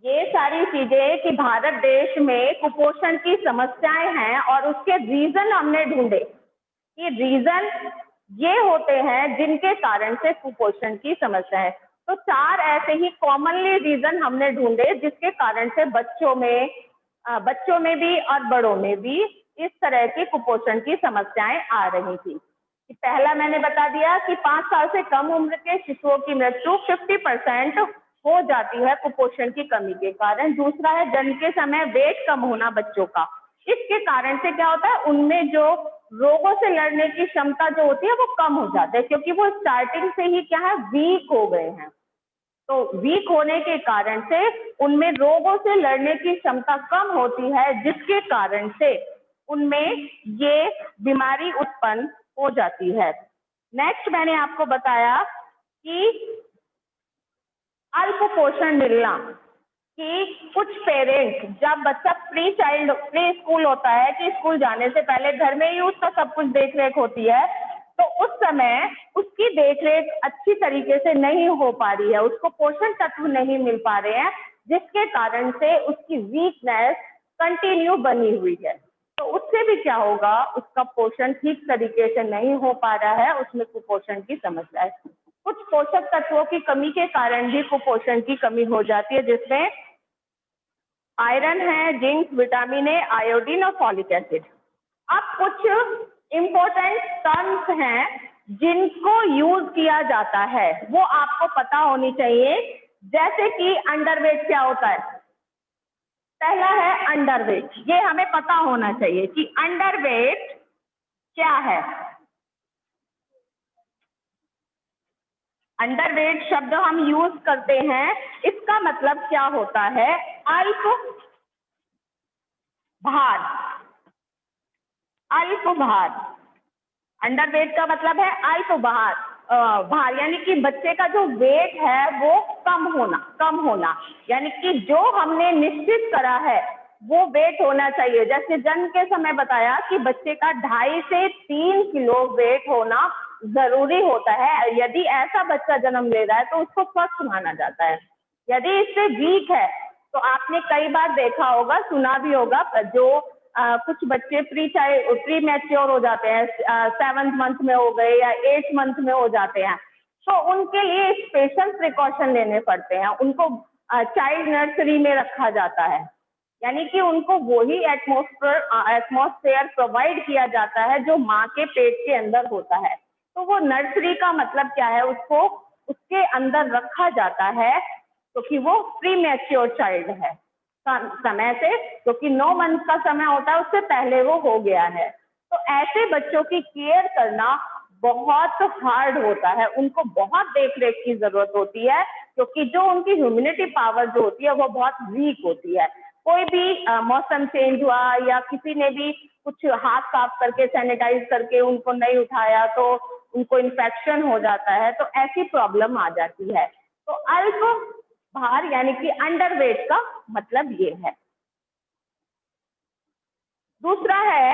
ये सारी चीजें कि भारत देश में कुपोषण की समस्याएं हैं और उसके रीजन हमने ढूंढे कि रीजन ये होते हैं जिनके कारण से कुपोषण की समस्या है। तो 4 ऐसे ही कॉमनली रीजन हमने ढूंढे जिसके कारण से बच्चों में भी और बड़ों में भी इस तरह की कुपोषण की समस्याएं आ रही थी। पहला मैंने बता दिया कि 5 साल से कम उम्र के शिशुओं की मृत्यु 50% हो जाती है कुपोषण की कमी के कारण। दूसरा है जन्म के समय वेट कम होना बच्चों का। इसके कारण से क्या होता है, उनमें जो रोगों से लड़ने की क्षमता जो होती है वो कम हो जाती है, क्योंकि वो स्टार्टिंग से ही क्या है, वीक हो गए हैं। तो वीक होने के कारण से उनमें रोगों से लड़ने की क्षमता कम होती है, जिसके कारण से उनमें ये बीमारी उत्पन्न हो जाती है। नेक्स्ट मैंने आपको बताया कि अल्प पोषण मिलना, कि कुछ पेरेंट्स जब बच्चा प्री स्कूल होता है कि स्कूल जाने से पहले घर में ही उसका सब कुछ देख रेख होती है, तो उस समय उसकी देख रेख अच्छी तरीके से नहीं हो पा रही है, उसको पोषण तत्व नहीं मिल पा रहे हैं, जिसके कारण से उसकी वीकनेस कंटिन्यू बनी हुई है। तो उससे भी क्या होगा, उसका पोषण ठीक तरीके से नहीं हो पा रहा है, उसमें कुपोषण की समस्या है। कुछ पोषक तत्वों की कमी के कारण भी कुपोषण की कमी हो जाती है, जिसमें आयरन है, जिंक, विटामिन ए, आयोडीन और फॉलिक एसिड। अब कुछ इंपॉर्टेंट टर्म्स हैं जिनको यूज किया जाता है, वो आपको पता होनी चाहिए। जैसे कि अंडरवेट क्या होता है। पहला है अंडरवेट, ये हमें पता होना चाहिए कि अंडरवेट क्या है। अंडरवेट शब्द हम यूज करते हैं, इसका मतलब क्या होता है, अल्प भार। अल्प भार, अंडरवेट का मतलब है अल्प भार, यानी कि बच्चे का जो वेट है वो कम होना, यानी कि जो हमने निश्चित करा है वो वेट होना चाहिए। जैसे जन्म के समय बताया कि बच्चे का 2.5 से 3 किलो वेट होना जरूरी होता है। यदि ऐसा बच्चा जन्म ले रहा है तो उसको स्वस्थ माना जाता है। यदि इससे वीक है तो आपने कई बार देखा होगा, सुना भी होगा, जो कुछ बच्चे प्री मैच्योर हो जाते हैं, 7th मंथ में हो गए या 8th मंथ में हो जाते हैं, तो उनके लिए स्पेशल प्रिकॉशन लेने पड़ते हैं। उनको चाइल्ड नर्सरी में रखा जाता है, यानी कि उनको वही एटमॉस्फेयर प्रोवाइड किया जाता है जो माँ के पेट के अंदर होता है। तो वो नर्सरी का मतलब क्या है, उसको उसके अंदर रखा जाता है क्योंकि वो प्री मैच्योर चाइल्ड है समय से, क्योंकि 9 मंथ का समय होता है उससे पहले वो हो गया है। तो ऐसे बच्चों की केयर करना बहुत हार्ड होता है, उनको बहुत देख रेख की जरूरत होती है, क्योंकि जो उनकी ह्यूमिनिटी पावर जो होती है वो बहुत वीक होती है। कोई भी मौसम चेंज हुआ या किसी ने भी कुछ हाथ साफ करके सैनिटाइज करके उनको नहीं उठाया तो उनको इन्फेक्शन हो जाता है, तो ऐसी प्रॉब्लम आ जाती है। तो अल्प भार यानी कि अंडरवेट का मतलब ये है। दूसरा है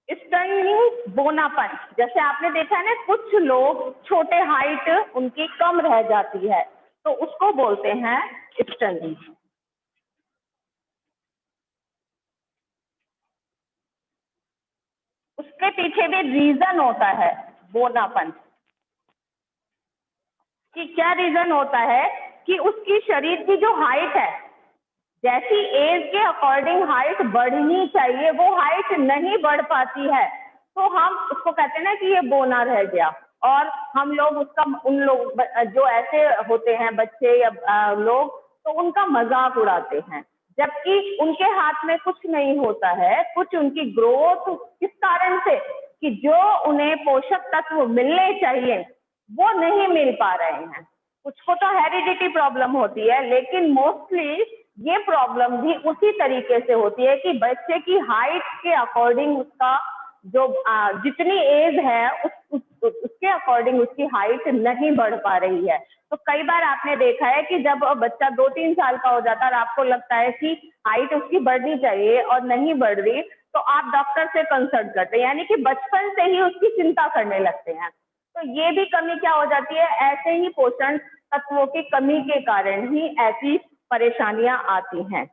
स्टर्निंग बोनापन। जैसे आपने देखा है ना, कुछ लोग छोटे हाइट उनकी कम रह जाती है, तो उसको बोलते हैं स्टर्निंग। उसके पीछे भी रीजन होता है बोनापन कि क्या रीजन होता है कि उसकी शरीर की जो हाइट है, जैसी एज के अकॉर्डिंग हाइट बढ़नी चाहिए वो हाइट नहीं बढ़ पाती है, तो हम उसको कहते हैं ना कि ये बोना रह गया। और हम लोग उन लोग जो ऐसे होते हैं बच्चे या लोग, तो उनका मजाक उड़ाते हैं, जबकि उनके हाथ में कुछ नहीं होता है। कुछ उनकी ग्रोथ किस कारण से, कि जो उन्हें पोषक तत्व मिलने चाहिए वो नहीं मिल पा रहे हैं। कुछ को तो हेरिडिटी प्रॉब्लम होती है, लेकिन मोस्टली ये प्रॉब्लम भी उसी तरीके से होती है कि बच्चे की हाइट के अकॉर्डिंग उसका जो जितनी एज है उसके अकॉर्डिंग उसकी हाइट नहीं बढ़ पा रही है। तो कई बार आपने देखा है कि जब बच्चा 2-3 साल का हो जाता है और आपको लगता है कि हाइट उसकी बढ़नी चाहिए और नहीं बढ़ रही, तो आप डॉक्टर से कंसल्ट करते हैं, यानी कि बचपन से ही उसकी चिंता करने लगते हैं। तो ये भी कमी क्या हो जाती है, ऐसे ही पोषण तत्वों की कमी के कारण ही ऐसी परेशानियां आती हैं।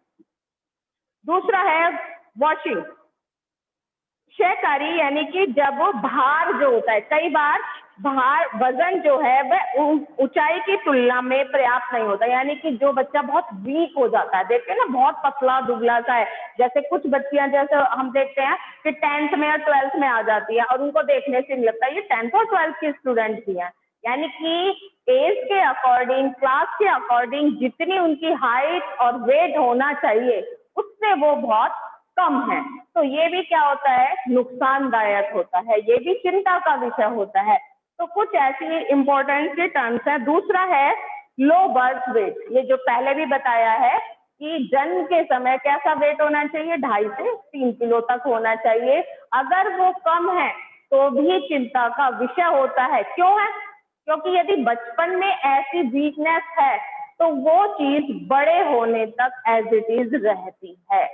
दूसरा है वॉशिंग, क्षयकारी, यानी कि जब भार जो होता है, कई बार भार वजन जो है वह ऊंचाई की तुलना में पर्याप्त नहीं होता, यानी कि जो बच्चा बहुत वीक हो जाता है, देखते हैं ना बहुत पतला दुबला सा है, जैसे कुछ बच्चियां जैसे हम देखते हैं कि 10th में और 12th में आ जाती है और उनको देखने से लगता है ये 10th और 12th की स्टूडेंट भी हैं, यानी कि एज के अकॉर्डिंग, क्लास के अकॉर्डिंग जितनी उनकी हाइट और वेट होना चाहिए उससे वो बहुत कम है। तो ये भी क्या होता है, नुकसानदायक होता है, ये भी चिंता का विषय होता है। तो कुछ ऐसी इंपॉर्टेंट के टर्म्स है। दूसरा है लो बर्थ वेट, ये जो पहले भी बताया है कि जन्म के समय कैसा वेट होना चाहिए, 2.5 से 3 किलो तक होना चाहिए। अगर वो कम है तो भी चिंता का विषय होता है। क्यों है? क्योंकि यदि बचपन में ऐसी वीकनेस है तो वो चीज बड़े होने तक एज इट इज रहती है।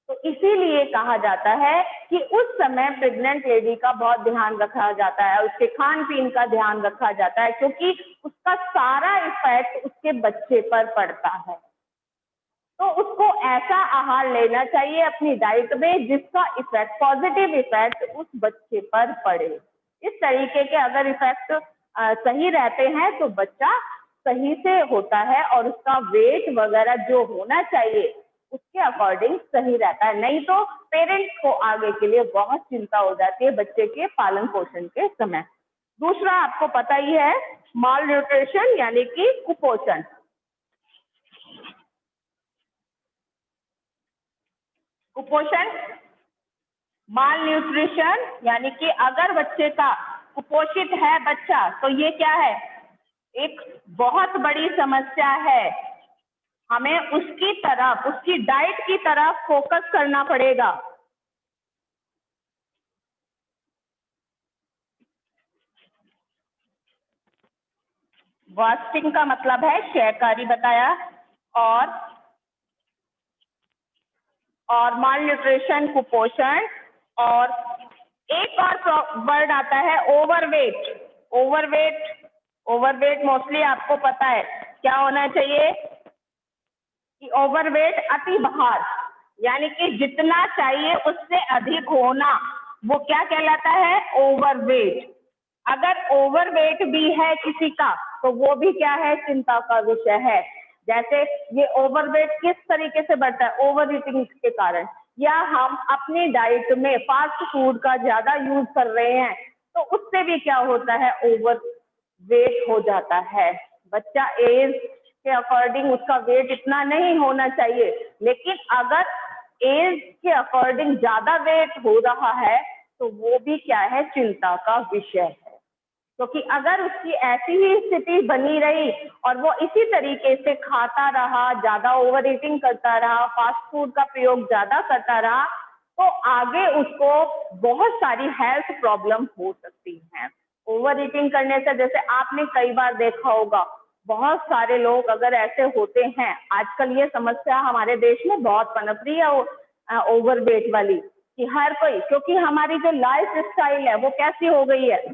तो इसीलिए कहा जाता है कि उस समय प्रेग्नेंट लेडी का बहुत ध्यान रखा जाता है, उसके खान पीन का ध्यान रखा जाता है, क्योंकि उसका सारा इफेक्ट उसके बच्चे पर पड़ता है। तो उसको ऐसा आहार लेना चाहिए अपनी डाइट में जिसका इफेक्ट, पॉजिटिव इफेक्ट उस बच्चे पर पड़े। इस तरीके के अगर इफेक्ट सही रहते हैं तो बच्चा सही से होता है और उसका वेट वगैरह जो होना चाहिए उसके अकॉर्डिंग सही रहता है। नहीं तो पेरेंट्स को आगे के लिए बहुत चिंता हो जाती है बच्चे के पालन पोषण के समय। दूसरा आपको पता ही है, माल न्यूट्रिशन यानी कि कुपोषण। कुपोषण, माल न्यूट्रिशन यानी कि अगर बच्चे का कुपोषित है बच्चा तो ये क्या है, एक बहुत बड़ी समस्या है। हमें उसकी तरफ, उसकी डाइट की तरफ फोकस करना पड़ेगा। वास्टिंग का मतलब है क्षयकारी बताया, और माल न्यूट्रिशन कुपोषण, और एक और वर्ड आता है ओवरवेट। ओवरवेट मोस्टली आपको पता है क्या होना चाहिए कि ओवरवेट अति भार, यानी कि जितना चाहिए उससे अधिक होना, वो क्या कहलाता है, ओवरवेट। अगर ओवरवेट भी है किसी का तो वो भी क्या है, चिंता का विषय है। जैसे ये ओवरवेट किस तरीके से बढ़ता है, ओवर ईटिंग के कारण, या हम अपनी डाइट में फास्ट फूड का ज्यादा यूज कर रहे हैं तो उससे भी क्या होता है, ओवर वेट हो जाता है। बच्चा एज के अकॉर्डिंग उसका वेट इतना नहीं होना चाहिए, लेकिन अगर एज के अकॉर्डिंग ज्यादा वेट हो रहा है तो वो भी क्या है, चिंता का विषय है। क्योंकि अगर उसकी ऐसी ही स्थिति बनी रही और वो इसी तरीके से खाता रहा, ज्यादा ओवर ईटिंग करता रहा, फास्ट फूड का प्रयोग ज्यादा करता रहा, तो आगे उसको बहुत सारी हेल्थ प्रॉब्लम हो सकती हैं। ओवर ईटिंग करने से, जैसे आपने कई बार देखा होगा, बहुत सारे लोग अगर ऐसे होते हैं, आजकल ये समस्या हमारे देश में बहुत पनप रही है ओवर वेट वाली, कि हर कोई, क्योंकि हमारी जो लाइफ स्टाइल है वो कैसी हो गई है,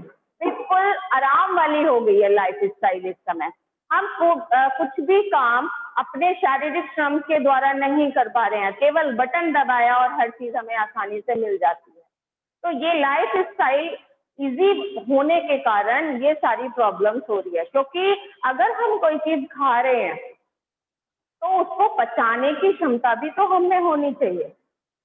बिल्कुल आराम वाली हो गई है लाइफ स्टाइल। इस समय हम कुछ भी काम अपने शारीरिक श्रम के द्वारा नहीं कर पा रहे हैं, केवल बटन दबाया और हर चीज हमें आसानी से मिल जाती है। तो ये लाइफ स्टाइल इजी होने के कारण ये सारी प्रॉब्लम्स हो रही है। क्योंकि अगर हम कोई चीज खा रहे हैं तो उसको पचाने की क्षमता भी तो हमें होनी चाहिए।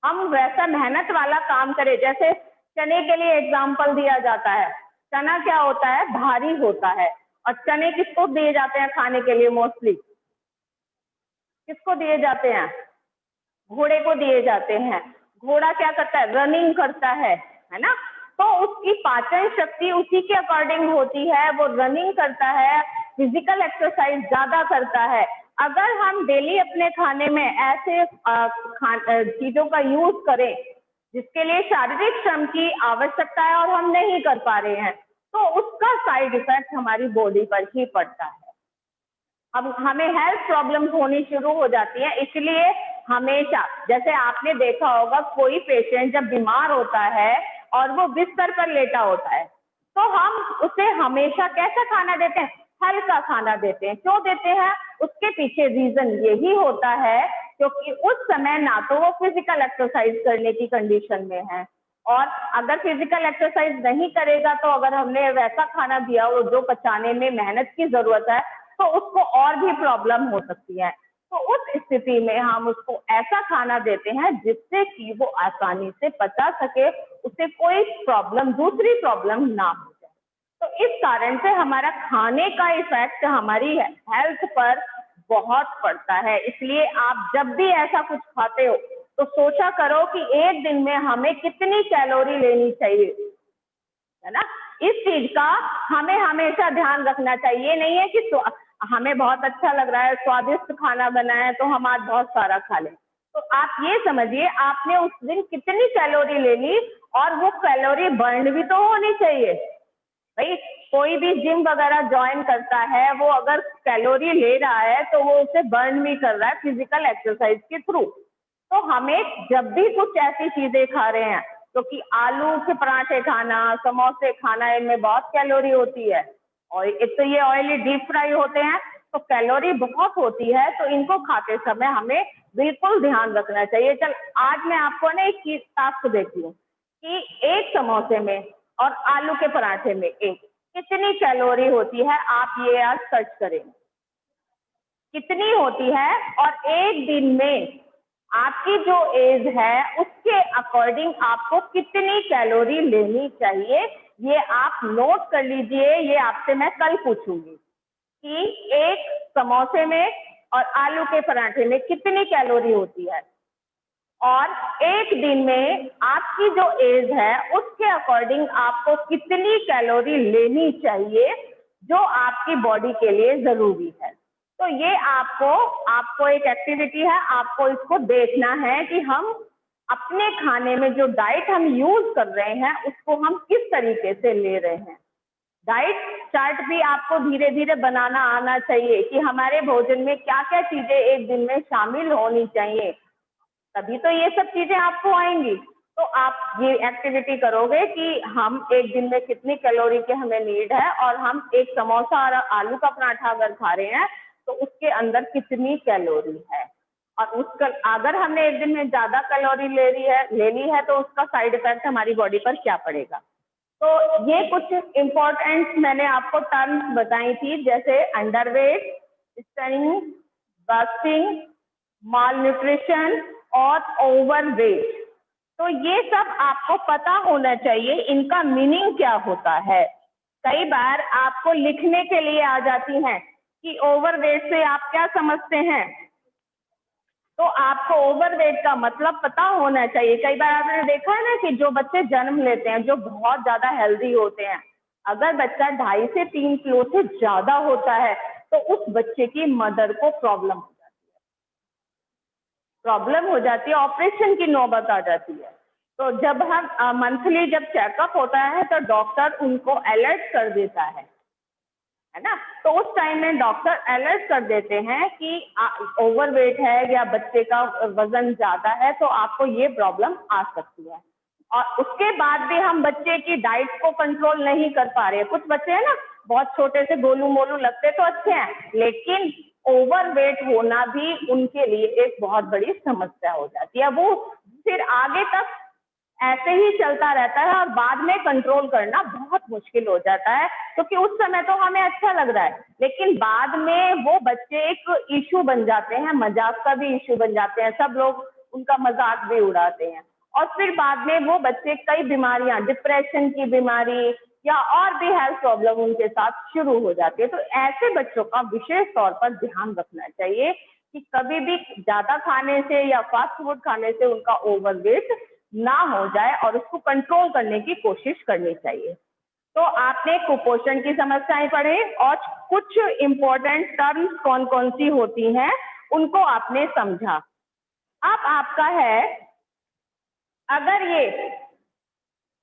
हम वैसा मेहनत वाला काम करें, जैसे चने के लिए एग्जाम्पल दिया जाता है। चना क्या होता है, भारी होता है, और चने किसको दिए जाते हैं खाने के लिए, मोस्टली किसको दिए जाते हैं, घोड़े को दिए जाते हैं। घोड़ा क्या करता है, रनिंग करता है ना, तो उसकी पाचन शक्ति उसी के अकॉर्डिंग होती है, वो रनिंग करता है, फिजिकल एक्सरसाइज ज्यादा करता है। अगर हम डेली अपने खाने में ऐसे चीजों का यूज करें जिसके लिए शारीरिक श्रम की आवश्यकता है और हम नहीं कर पा रहे हैं, तो उसका साइड इफेक्ट हमारी बॉडी पर ही पड़ता है। अब हमें हेल्थ प्रॉब्लम्स होनी शुरू हो जाती है। इसलिए हमेशा, जैसे आपने देखा होगा, कोई पेशेंट जब बीमार होता है और वो बिस्तर पर लेटा होता है तो हम उसे हमेशा कैसा खाना देते हैं, हल्का खाना देते हैं। क्यों देते हैं, उसके पीछे रीजन यही होता है क्योंकि उस समय ना तो वो फिजिकल एक्सरसाइज करने की कंडीशन में है, और अगर फिजिकल एक्सरसाइज नहीं करेगा तो अगर हमने वैसा खाना दिया हो जो पचाने में मेहनत की जरूरत है तो उसको और भी प्रॉब्लम हो सकती है। तो उस स्थिति में हम उसको ऐसा खाना देते हैं जिससे कि वो आसानी से पचा सके, उसे कोई प्रॉब्लम, दूसरी प्रॉब्लम ना हो जाए। तो इस कारण से हमारा खाने का इफेक्ट हमारी हेल्थ पर बहुत पड़ता है। इसलिए आप जब भी ऐसा कुछ खाते हो तो सोचा करो कि एक दिन में हमें कितनी कैलोरी लेनी चाहिए, है ना। इस चीज का हमें हमेशा ध्यान रखना चाहिए। नहीं है कि हमें बहुत अच्छा लग रहा है, स्वादिष्ट खाना बना है तो हम आज बहुत सारा खा लें। तो आप ये समझिए आपने उस दिन कितनी कैलोरी ले ली, और वो कैलोरी बर्न भी तो होनी चाहिए भाई। कोई भी जिम वगैरह ज्वाइन करता है, वो अगर कैलोरी ले रहा है तो वो उसे बर्न भी कर रहा है फिजिकल एक्सरसाइज के थ्रू। तो हमें जब भी कुछ ऐसी चीजें खा रहे हैं, क्योंकि आलू के पराठे खाना, समोसे खाना, इनमें बहुत कैलोरी होती है, और एक तो ये ऑयली डीप फ्राई होते हैं तो कैलोरी बहुत होती है। तो इनको खाते समय हमें बिल्कुल ध्यान रखना चाहिए। चल आज मैं आपको ना एक चीज टास्क देती हूँ कि एक समोसे में और आलू के पराठे में एक कितनी कैलोरी होती है, आप ये आज सर्च करें कितनी होती है, और एक दिन में आपकी जो एज है उसके अकॉर्डिंग आपको कितनी कैलोरी लेनी चाहिए, ये आप नोट कर लीजिए। ये आपसे मैं कल पूछूंगी कि एक समोसे में और आलू के पराठे में कितनी कैलोरी होती है, और एक दिन में आपकी जो एज है उसके अकॉर्डिंग आपको कितनी कैलोरी लेनी चाहिए जो आपकी बॉडी के लिए जरूरी है। तो ये आपको एक एक्टिविटी है, आपको इसको देखना है कि हम अपने खाने में जो डाइट हम यूज कर रहे हैं उसको हम किस तरीके से ले रहे हैं। डाइट चार्ट भी आपको धीरे धीरे बनाना आना चाहिए कि हमारे भोजन में क्या क्या चीजें एक दिन में शामिल होनी चाहिए, तभी तो ये सब चीजें आपको आएंगी। तो आप ये एक्टिविटी करोगे कि हम एक दिन में कितनी कैलोरी के हमें नीड है, और हम एक समोसा और आलू का पराठा अगर खा रहे हैं तो उसके अंदर कितनी कैलोरी है, और उसका अगर हमने एक दिन में ज्यादा कैलोरी ले ली है तो उसका साइड इफेक्ट हमारी बॉडी पर क्या पड़ेगा। तो ये कुछ इम्पोर्टेंट मैंने आपको टर्म्स बताई थी, जैसे अंडरवेट, स्टनिंग, बस्टिंग, माल न्यूट्रिशन और ओवरवेट। तो ये सब आपको पता होना चाहिए, इनका मीनिंग क्या होता है। कई बार आपको लिखने के लिए आ जाती हैं कि ओवरवेट से आप क्या समझते हैं, तो आपको ओवरवेट का मतलब पता होना चाहिए। कई बार आपने देखा है ना कि जो बच्चे जन्म लेते हैं जो बहुत ज्यादा हेल्दी होते हैं, अगर बच्चा 2.5 से 3 किलो से ज्यादा होता है तो उस बच्चे की मदर को प्रॉब्लम हो जाती है, ऑपरेशन की नौबत आ जाती है। तो जब हम मंथली जब चेकअप होता है तो डॉक्टर उनको अलर्ट कर देता है ना। तो उस टाइम में डॉक्टर अलर्ट कर देते हैं कि ओवरवेट है या बच्चे का वजन ज्यादा है तो आपको ये प्रॉब्लम आ सकती है। और उसके बाद भी हम बच्चे की डाइट को कंट्रोल नहीं कर पा रहे। कुछ बच्चे हैं ना बहुत छोटे से गोलू मोलू लगते तो अच्छे हैं, लेकिन ओवरवेट होना भी उनके लिए एक बहुत बड़ी समस्या हो जाती है। वो फिर आगे तक ऐसे ही चलता रहता है और बाद में कंट्रोल करना बहुत मुश्किल हो जाता है, क्योंकि उस समय तो हमें अच्छा लग रहा है लेकिन बाद में वो बच्चे एक इशू बन जाते हैं, मजाक का भी इशू बन जाते हैं, सब लोग उनका मजाक भी उड़ाते हैं, और फिर बाद में वो बच्चे कई बीमारियां, डिप्रेशन की बीमारी या और भी हेल्थ प्रॉब्लम उनके साथ शुरू हो जाती है। तो ऐसे बच्चों का विशेष तौर पर ध्यान रखना चाहिए कि कभी भी ज्यादा खाने से या फास्ट फूड खाने से उनका ओवरवेट ना हो जाए और उसको कंट्रोल करने की कोशिश करनी चाहिए। तो आपने कुपोषण की समस्याएं पढ़े और कुछ इंपॉर्टेंट टर्म्स कौन कौन सी होती हैं उनको आपने समझा। अब आपका है, अगर ये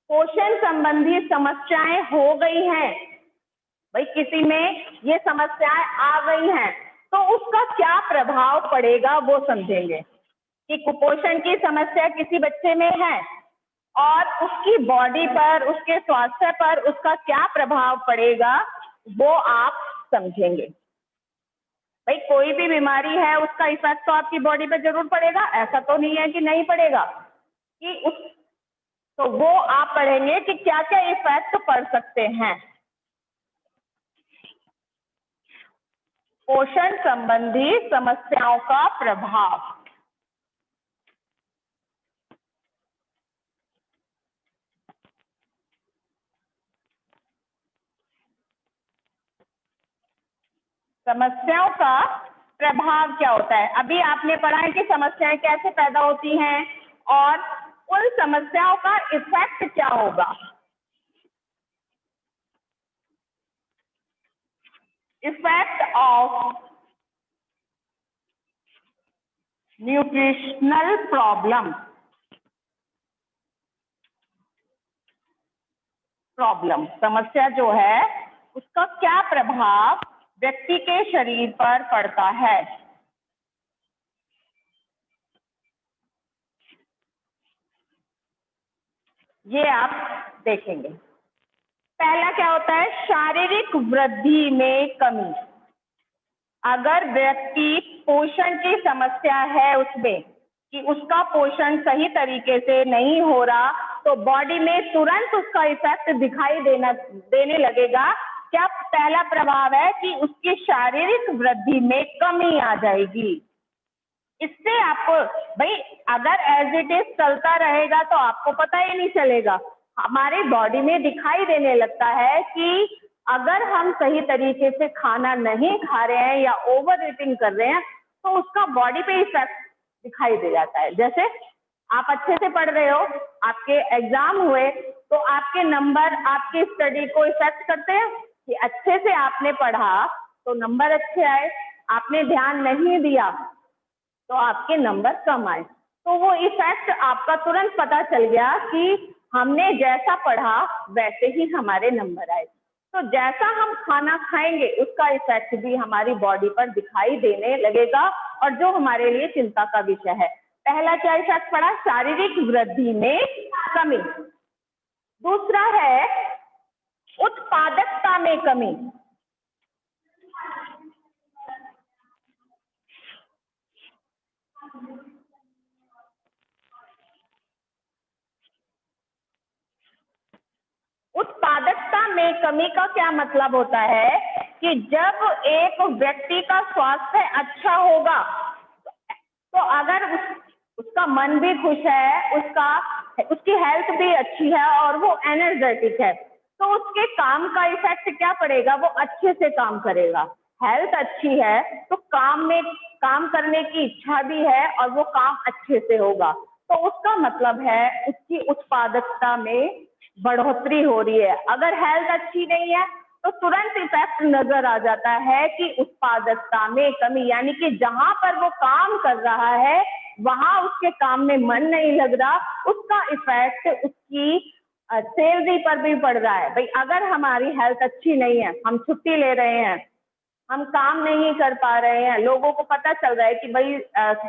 पोषण संबंधी समस्याएं हो गई हैं, भाई किसी में ये समस्याएं आ गई हैं तो उसका क्या प्रभाव पड़ेगा वो समझेंगे कि कुपोषण की समस्या किसी बच्चे में है और उसकी बॉडी पर, उसके स्वास्थ्य पर उसका क्या प्रभाव पड़ेगा वो आप समझेंगे। भाई कोई भी बीमारी है उसका इफेक्ट तो आपकी बॉडी पे जरूर पड़ेगा, ऐसा तो नहीं है कि नहीं पड़ेगा। कि उस तो वो आप पढ़ेंगे कि क्या क्या इफेक्ट पड़ सकते हैं। पोषण संबंधी समस्याओं का प्रभाव। समस्याओं का प्रभाव क्या होता है? अभी आपने पढ़ा है कि समस्याएं कैसे पैदा होती हैं और उन समस्याओं का इफेक्ट क्या होगा। इफेक्ट ऑफ न्यूट्रिशनल प्रॉब्लम समस्या जो है उसका क्या प्रभाव व्यक्ति के शरीर पर पड़ता है। ये आप देखेंगे। पहला क्या होता है? शारीरिक वृद्धि में कमी। अगर व्यक्ति पोषण की समस्या है उसमें कि उसका पोषण सही तरीके से नहीं हो रहा, तो बॉडी में तुरंत उसका इफेक्ट दिखाई देने लगेगा। क्या पहला प्रभाव है कि उसकी शारीरिक वृद्धि में कमी आ जाएगी। इससे आपको भाई अगर एज इट इज चलता रहेगा तो आपको पता ही नहीं चलेगा। हमारे बॉडी में दिखाई देने लगता है कि अगर हम सही तरीके से खाना नहीं खा रहे हैं या ओवर ईटिंग कर रहे हैं तो उसका बॉडी पे इफेक्ट दिखाई दे जाता है। जैसे आप अच्छे से पढ़ रहे हो, आपके एग्जाम हुए, तो आपके नंबर आपकी स्टडी को इफेक्ट करते हैं कि अच्छे से आपने पढ़ा तो नंबर अच्छे आए, आपने ध्यान नहीं दिया तो आपके नंबर कम आए। तो वो इफेक्ट आपका तुरंत पता चल गया कि हमने जैसा पढ़ा वैसे ही हमारे नंबर आए। तो जैसा हम खाना खाएंगे उसका इफेक्ट भी हमारी बॉडी पर दिखाई देने लगेगा, और जो हमारे लिए चिंता का विषय है। पहला क्या इफेक्ट पड़ा? शारीरिक वृद्धि में कमी। दूसरा है उत्पादकता में कमी। उत्पादकता में कमी का क्या मतलब होता है कि जब एक व्यक्ति का स्वास्थ्य अच्छा होगा तो अगर उसका मन भी खुश है, उसकी हेल्थ भी अच्छी है और वो एनर्जेटिक है, तो उसके काम का इफेक्ट क्या पड़ेगा? वो अच्छे से काम करेगा। हेल्थ अच्छी है तो काम करने की इच्छा भी है और वो काम अच्छे से होगा, तो उसका मतलब है उसकी उत्पादकता में बढ़ोतरी हो रही है। अगर हेल्थ अच्छी नहीं है तो तुरंत इफेक्ट नजर आ जाता है कि उत्पादकता में कमी, यानी कि जहां पर वो काम कर रहा है वहां उसके काम में मन नहीं लग रहा, उसका इफेक्ट उसकी सैलरी पर भी पड़ रहा है। भाई अगर हमारी हेल्थ अच्छी नहीं है, हम छुट्टी ले रहे हैं, हम काम नहीं कर पा रहे हैं, लोगों को पता चल रहा है कि भाई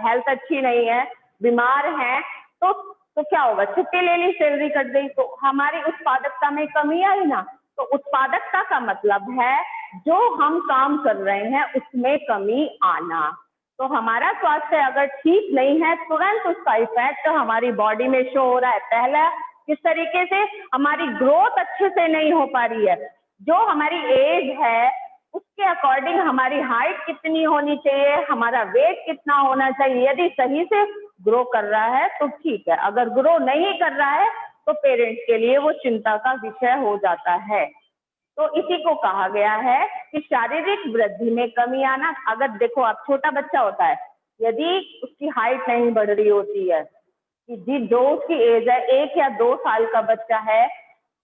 हेल्थ अच्छी नहीं है, बीमार हैं, तो क्या होगा? छुट्टी ले ली, सैलरी कट गई, तो हमारी उत्पादकता में कमी आई ना। तो उत्पादकता का मतलब है जो हम काम कर रहे हैं उसमें कमी आना। तो हमारा स्वास्थ्य अगर ठीक नहीं है तुरंत उसका इफेक्ट हमारी बॉडी में शो हो रहा है। पहला किस तरीके से? हमारी ग्रोथ अच्छे से नहीं हो पा रही है। जो हमारी एज है उसके अकॉर्डिंग हमारी हाइट कितनी होनी चाहिए, हमारा वेट कितना होना चाहिए, यदि सही से ग्रो कर रहा है तो ठीक है, अगर ग्रो नहीं कर रहा है तो पेरेंट्स के लिए वो चिंता का विषय हो जाता है। तो इसी को कहा गया है कि शारीरिक वृद्धि में कमी आना। अगर देखो आप, छोटा बच्चा होता है, यदि उसकी हाइट नहीं बढ़ रही होती है, कि जो उसकी एज है 1 या 2 साल का बच्चा है,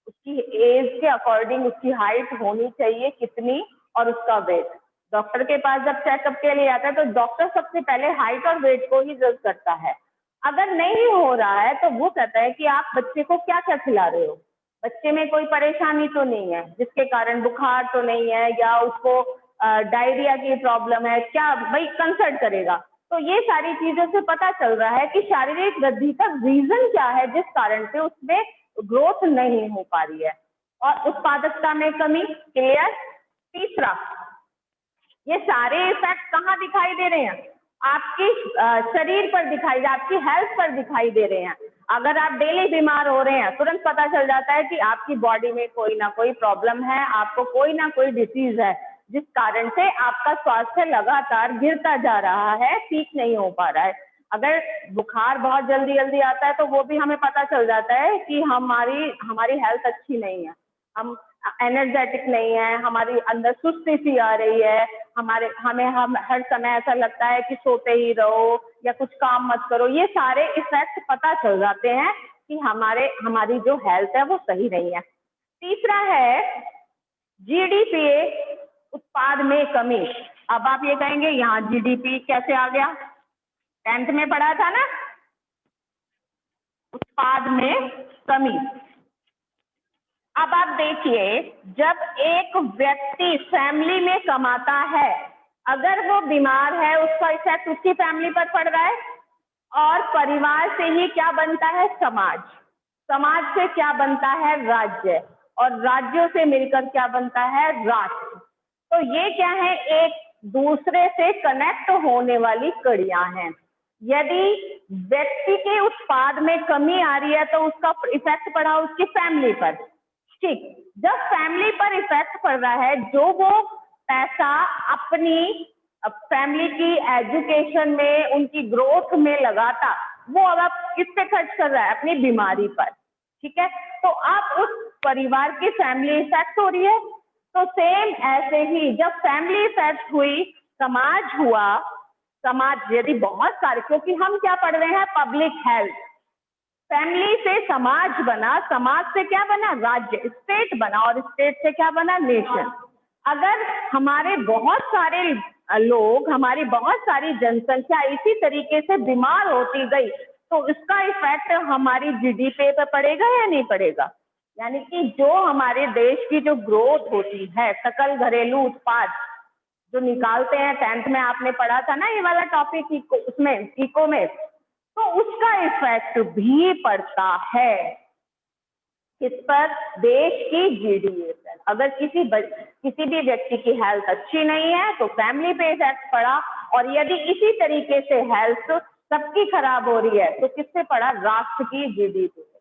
उसकी एज के अकॉर्डिंग उसकी हाइट होनी चाहिए कितनी और उसका वेट। डॉक्टर के पास जब चेकअप के लिए आता है तो डॉक्टर सबसे पहले हाइट और वेट को ही जज करता है। अगर नहीं हो रहा है तो वो कहता है कि आप बच्चे को क्या क्या खिला रहे हो, बच्चे में कोई परेशानी तो नहीं है जिसके कारण बुखार तो नहीं है, या उसको डायरिया की प्रॉब्लम है, क्या भाई कंसल्ट करेगा। तो ये सारी चीजों से पता चल रहा है कि शारीरिक वृद्धि का रीजन क्या है जिस कारण से उसमें ग्रोथ नहीं हो पा रही है। और उत्पादकता में कमी, क्लियर। तीसरा, ये सारे इफेक्ट कहाँ दिखाई दे रहे हैं? आपकी शरीर पर दिखाई, आपकी हेल्थ पर दिखाई दे रहे हैं। अगर आप डेली बीमार हो रहे हैं, तुरंत पता चल जाता है कि आपकी बॉडी में कोई ना कोई प्रॉब्लम है, आपको कोई ना कोई डिसीज है, जिस कारण से आपका स्वास्थ्य लगातार गिरता जा रहा है, ठीक नहीं हो पा रहा है। अगर बुखार बहुत जल्दी जल्दी आता है तो वो भी हमें पता चल जाता है कि हमारी हेल्थ अच्छी नहीं है, हम एनर्जेटिक नहीं है, हमारी अंदर सुस्ती सी आ रही है, हम हर समय ऐसा लगता है कि सोते ही रहो या कुछ काम मत करो। ये सारे इफेक्ट पता चल जाते हैं कि हमारी जो हेल्थ है वो सही नहीं है। तीसरा है जीडीपी उत्पाद में कमी। अब आप ये कहेंगे यहाँ जीडीपी कैसे आ गया? 10th में पढ़ा था ना, उत्पाद में कमी। अब आप देखिए, जब एक व्यक्ति फैमिली में कमाता है, अगर वो बीमार है, उसका इफेक्ट उसकी फैमिली पर पड़ रहा है। और परिवार से ही क्या बनता है? समाज। समाज से क्या बनता है? राज्य। और राज्यों से मिलकर क्या बनता है? राष्ट्र। तो ये क्या है? एक दूसरे से कनेक्ट होने वाली कड़ियां हैं। यदि व्यक्ति के उत्पाद में कमी आ रही है तो उसका इफेक्ट पड़ा उसकी फैमिली पर। ठीक, जब फैमिली पर इफेक्ट पड़ रहा है, जो वो पैसा अपनी फैमिली की एजुकेशन में, उनकी ग्रोथ में लगाता, वो अब किस पे खर्च कर रहा है? अपनी बीमारी पर। ठीक है, तो अब उस परिवार की फैमिली इफेक्ट हो रही है। तो सेम ऐसे ही जब फैमिली इफेक्ट हुई, समाज हुआ। समाज यदि बहुत सारे, क्योंकि हम क्या पढ़ रहे हैं? Public health. फैमिली से समाज बना, समाज से क्या बना? राज्य, स्टेट बना, और स्टेट से क्या बना? नेशन। अगर हमारे बहुत सारे लोग, हमारी बहुत सारी जनसंख्या इसी तरीके से बीमार होती गई, तो इसका इफेक्ट हमारी जीडीपी पे पड़ेगा या नहीं पड़ेगा? यानी कि जो हमारे देश की जो ग्रोथ होती है, सकल घरेलू उत्पाद जो निकालते हैं, 10th में आपने पढ़ा था ना ये वाला टॉपिक, उसमें इको में, तो उसका इफेक्ट भी पड़ता है इस पर? देश की जीडीपी पर। अगर किसी भी व्यक्ति की हेल्थ अच्छी नहीं है तो फैमिली पे इफेक्ट पड़ा, और यदि इसी तरीके से हेल्थ सबकी खराब हो रही है तो किससे पड़ा? राष्ट्र की जीडीपी पर।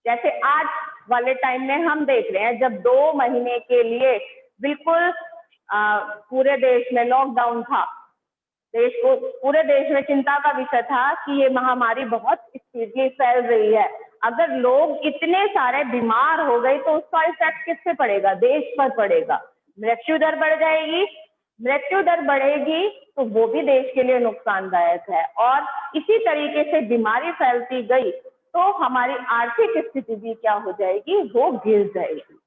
जैसे आज वाले टाइम में हम देख रहे हैं, जब 2 महीने के लिए बिल्कुल पूरे देश में लॉकडाउन था, पूरे देश में चिंता का विषय था कि ये महामारी बहुत स्पीडली फैल रही है। अगर लोग इतने सारे बीमार हो गए तो उसका इफेक्ट किस पे पड़ेगा? देश पर पड़ेगा। मृत्यु दर बढ़ जाएगी, मृत्यु दर बढ़ेगी तो वो भी देश के लिए नुकसानदायक है। और इसी तरीके से बीमारी फैलती गई तो हमारी आर्थिक स्थिति भी क्या हो जाएगी? वो गिर जाएगी।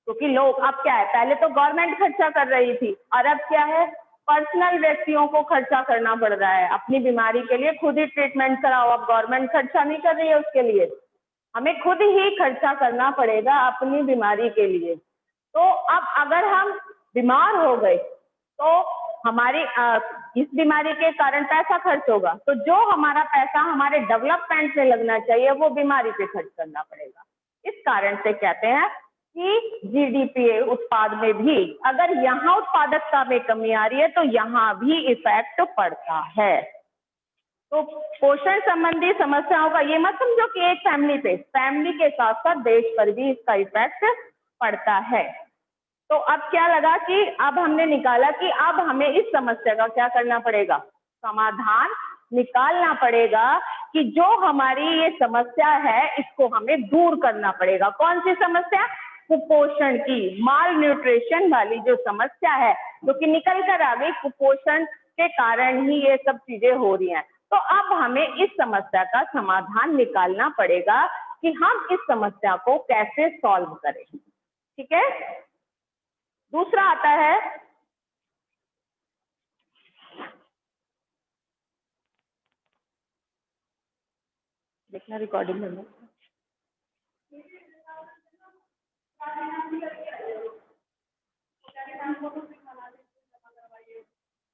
क्योंकि लोग, अब क्या है, पहले तो गवर्नमेंट खर्चा कर रही थी, और अब क्या है? पर्सनल व्यक्तियों को खर्चा करना पड़ रहा है अपनी बीमारी के लिए। खुद ही ट्रीटमेंट कराओ, अब गवर्नमेंट खर्चा नहीं कर रही है उसके लिए, हमें खुद ही खर्चा करना पड़ेगा अपनी बीमारी के लिए। तो अब अगर हम बीमार हो गए तो हमारी इस बीमारी के कारण पैसा खर्च होगा, तो जो हमारा पैसा हमारे डेवलपमेंट में लगना चाहिए वो बीमारी पे खर्च करना पड़ेगा। इस कारण से कहते हैं कि जीडीपी उत्पाद में भी अगर यहाँ उत्पादकता में कमी आ रही है तो यहाँ भी इफेक्ट पड़ता है। तो पोषण संबंधी समस्याओं का ये मत समझो कि एक फैमिली पे, फैमिली के साथ साथ देश पर भी इसका इफेक्ट पड़ता है। तो अब क्या लगा कि अब हमने निकाला कि अब हमें इस समस्या का क्या करना पड़ेगा? समाधान निकालना पड़ेगा कि जो हमारी ये समस्या है इसको हमें दूर करना पड़ेगा। कौन सी समस्या? कुपोषण की, माल न्यूट्रिशन वाली जो समस्या है, जो कि निकल कर आ गई, कुपोषण के कारण ही ये सब चीजें हो रही हैं। तो अब हमें इस समस्या का समाधान निकालना पड़ेगा कि हम इस समस्या को कैसे सॉल्व करें। ठीक है, दूसरा आता है देखना रिकॉर्डिंग में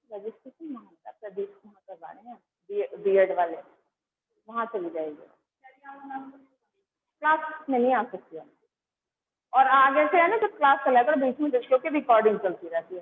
रजिस्ट्रेशन प्रदेश वहाँ करवा रहे हैं, बीएड वाले वहां चली जाएगी, क्लास में नहीं आ सकती है। और आगे से है ना, जब क्लास चला कर बीच में बच्चों की रिकॉर्डिंग चलती रहती है।